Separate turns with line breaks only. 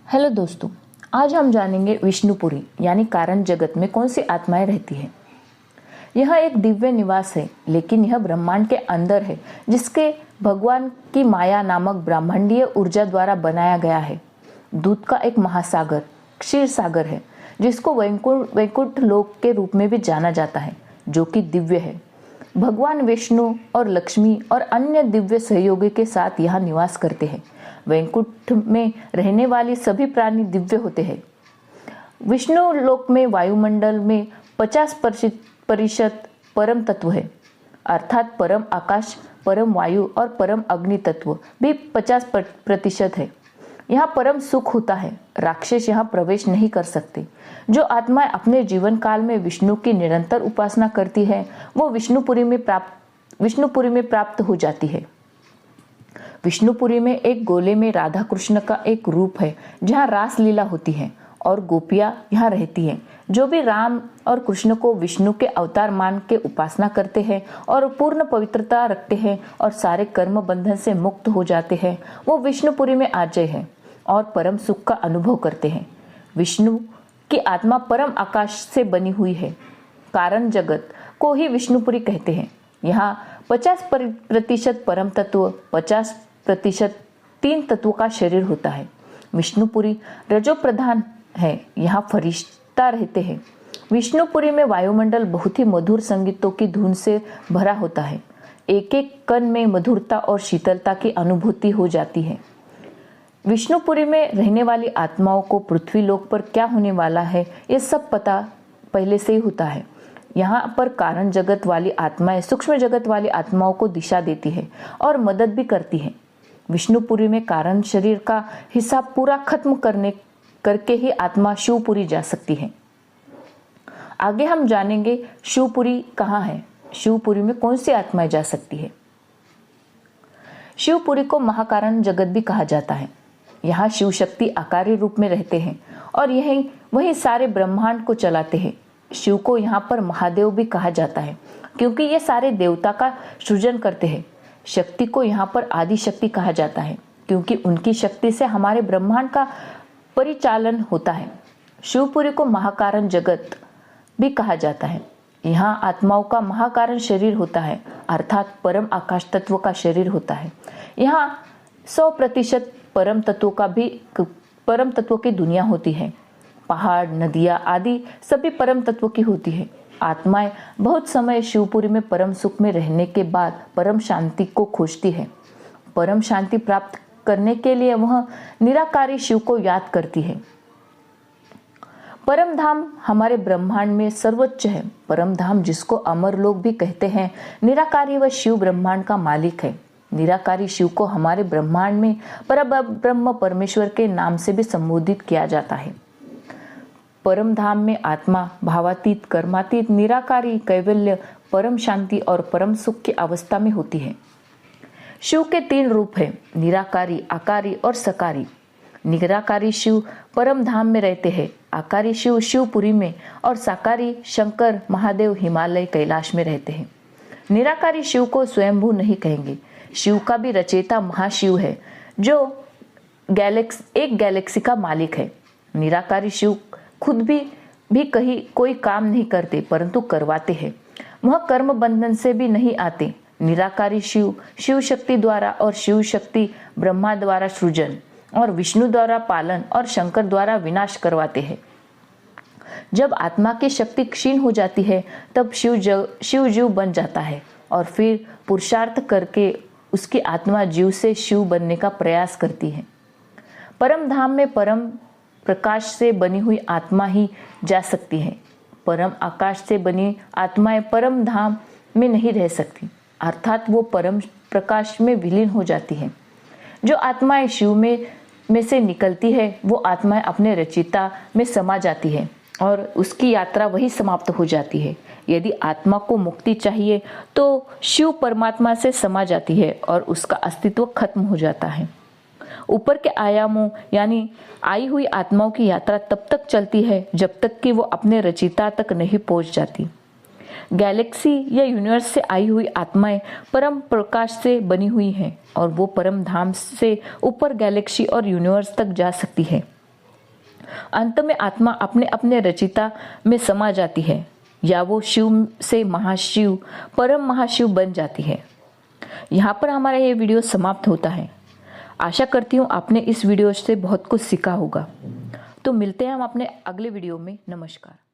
Hello दोस्तों, आज हम जानेंगे विष्णुपुरी यानी कारण जगत में कौन सी आत्माएं रहती हैं। यह एक दिव्य निवास है, लेकिन यह ब्रह्मांड के अंदर है, जिसके भगवान की माया नामक ब्रह्मांडीय ऊर्जा द्वारा बनाया गया है। दूध का एक महासागर क्षीर सागर है, जिसको वैकुंठ लोक के रूप में भी जाना जाता है, जो कि दिव्य है। भगवान विष्णु और लक्ष्मी और अन्य दिव्य सहयोगी के साथ यहाँ निवास करते हैं। वैकुंठ में रहने वाली सभी प्राणी दिव्य होते हैं। विष्णु लोक में वायुमंडल में 50% परम तत्व है, अर्थात परम आकाश, परम वायु और परम अग्नि तत्व भी 50% है। यहाँ परम सुख होता है। राक्षस यहाँ प्रवेश नहीं कर सकते। जो आत्माएं अपने जीवन काल में विष्णु की निरंतर उपासना करती है, वो विष्णुपुरी में प्राप्त हो जाती है। विष्णुपुरी में एक गोले में राधा कृष्ण का एक रूप है, जहाँ रास लीला होती है और गोपियां यहाँ रहती हैं। जो भी राम और कृष्ण को विष्णु के अवतार मान के उपासना करते हैं और पूर्ण पवित्रता रखते हैं और सारे कर्म बंधन से मुक्त हो जाते हैं, वो विष्णुपुरी में आ जाए हैं और परम सुख का अनुभव करते हैं। विष्णु की आत्मा परम आकाश से बनी हुई है। कारण जगत को ही विष्णुपुरी कहते हैं। यहाँ 50% परम तत्व, 50% तीन तत्वों का शरीर होता है। विष्णुपुरी रजो प्रधान है। यहाँ फरिश्ता रहते हैं। विष्णुपुरी में वायुमंडल बहुत ही मधुर संगीतों की धुन से भरा होता है। एक एक कण में मधुरता और शीतलता की अनुभूति हो जाती है। विष्णुपुरी में रहने वाली आत्माओं को पृथ्वी लोक पर क्या होने वाला है, ये सब पता पहले से ही होता है। यहाँ पर कारण जगत वाली आत्माएं सूक्ष्म जगत वाली आत्माओं को दिशा देती है और मदद भी करती है। विष्णुपुरी में कारण शरीर का हिसाब पूरा खत्म करके ही आत्मा शिवपुरी जा सकती है। आगे हम जानेंगे शिवपुरी कहाँ है, शिवपुरी में कौन सी आत्माएं जा सकती है। शिवपुरी को महाकारण जगत भी कहा जाता है। यहाँ शिव शक्ति आकारी रूप में रहते हैं और वही सारे ब्रह्मांड को चलाते हैं। शिव को यहाँ पर महादेव भी कहा जाता है, क्योंकि ये सारे देवता का सृजन करते हैं। शक्ति को यहाँ पर आदि शक्ति कहा जाता है, क्योंकि उनकी शक्ति से हमारे ब्रह्मांड का परिचालन होता है। शिवपुरी को महाकारण जगत भी कहा जाता है। यहाँ आत्माओं का महाकारण शरीर होता है, अर्थात परम आकाश तत्व का शरीर होता है। यहाँ 100% परम तत्वों की दुनिया होती है। पहाड़, नदियाँ आदि सभी परम तत्व की होती है। आत्माएं बहुत समय शिवपुरी में परम सुख में रहने के बाद परम शांति को खोजती है। परम शांति प्राप्त करने के लिए वह निराकारी शिव को याद करती है। परम धाम हमारे ब्रह्मांड में सर्वोच्च है। परम धाम जिसको अमर लोग भी कहते हैं, निराकारी व शिव ब्रह्मांड का मालिक है। निराकारी शिव को हमारे ब्रह्मांड में परब्रह्म परमेश्वर के नाम से भी संबोधित किया जाता है। परम धाम में आत्मा भावातीत, कर्मातीत, निराकारी, कैवल्य, परम शांति और परम सुख की अवस्था में होती है। शिव के 3 रूप हैं, निराकारी, आकारी और सकारी। निराकारी शिव परम धाम में रहते हैं। आकारी शिव शिवपुरी में और साकारी शंकर महादेव हिमालय कैलाश में रहते हैं। निराकारी शिव को स्वयंभू नहीं कहेंगे। शिव का भी रचयिता महाशिव है, जो एक गैलेक्सी का मालिक है। निराकारी शिव खुद भी कहीं कोई काम नहीं करते, परंतु करवाते हैं। वह कर्म बंधन से भी नहीं आते। निराकारी शिव शक्ति द्वारा और शिव शक्ति ब्रह्मा द्वारा सृजन और विष्णु द्वारा पालन और शंकर द्वारा विनाश करवाते हैं। जब आत्मा की शक्ति क्षीण हो जाती है, तब शिव जीव बन जाता है और फिर पुरुषार्थ करके उसकी आत्मा जीव से शिव बनने का प्रयास करती है। परम धाम में परम प्रकाश से बनी हुई आत्मा ही जा सकती है। परम आकाश से बनी आत्माएं परम धाम में नहीं रह सकती, अर्थात वो परम प्रकाश में विलीन हो जाती है। जो आत्माएं शिव में से निकलती है, वो आत्माएं अपने रचिता में समा जाती है और उसकी यात्रा वही समाप्त हो जाती है। यदि आत्मा को मुक्ति चाहिए तो शिव परमात्मा से समा जाती है और उसका अस्तित्व खत्म हो जाता है। ऊपर के आयामों यानी आई हुई आत्माओं की यात्रा तब तक चलती है जब तक कि वो अपने रचिता तक नहीं पहुंच जाती। गैलेक्सी या यूनिवर्स से आई हुई आत्माएं परम प्रकाश से बनी हुई हैं और वो परम धाम से ऊपर गैलेक्सी और यूनिवर्स तक जा सकती है। अंत में आत्मा अपने अपने रचिता में समा जाती है या वो शिव से महाशिव, परम महाशिव बन जाती है। यहाँ पर हमारा ये वीडियो समाप्त होता है। आशा करती हूँ आपने इस वीडियो से बहुत कुछ सीखा होगा। तो मिलते हैं हम अपने अगले वीडियो में। नमस्कार।